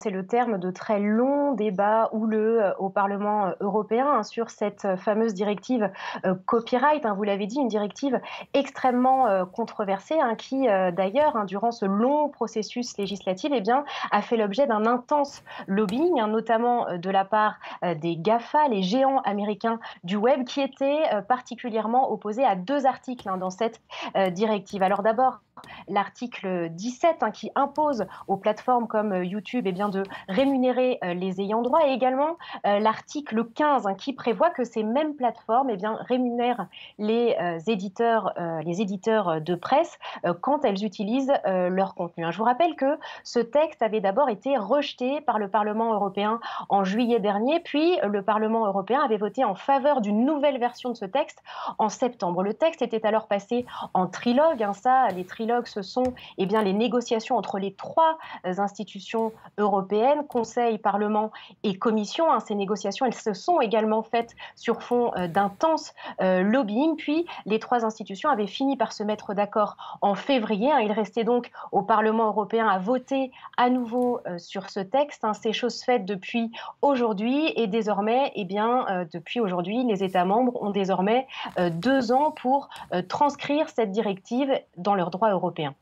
C'est le terme de très longs débats houleux, au Parlement, européen, hein, sur cette, fameuse directive, copyright, hein, vous l'avez dit, une directive extrêmement, controversée, hein, qui, d'ailleurs, hein, durant ce long processus législatif eh bien, a fait l'objet d'un intense lobbying, hein, notamment, de la part, des GAFA, les géants américains du web, qui étaient, particulièrement opposés à 2 articles, hein, dans cette, directive. Alors d'abord, l'article 17, hein, qui impose aux plateformes comme YouTube eh bien, de rémunérer les ayants droit et également l'article 15 hein, qui prévoit que ces mêmes plateformes eh bien, rémunèrent les éditeurs de presse quand elles utilisent leur contenu. Je vous rappelle que ce texte avait d'abord été rejeté par le Parlement européen en juillet dernier, puis le Parlement européen avait voté en faveur d'une nouvelle version de ce texte en septembre. Le texte était alors passé en trilogue, hein, ça, les trilogues, ce sont eh bien, les négociations entre les trois institutions européennes, Conseil, Parlement et Commission. Hein. Ces négociations, elles se sont également faites sur fond d'intense lobbying. Puis, les trois institutions avaient fini par se mettre d'accord en février. Hein. Il restait donc au Parlement européen à voter à nouveau sur ce texte. Hein. C'est chose faite depuis aujourd'hui et désormais, eh bien, depuis aujourd'hui, les États membres ont désormais 2 ans pour transcrire cette directive dans leur droit européen.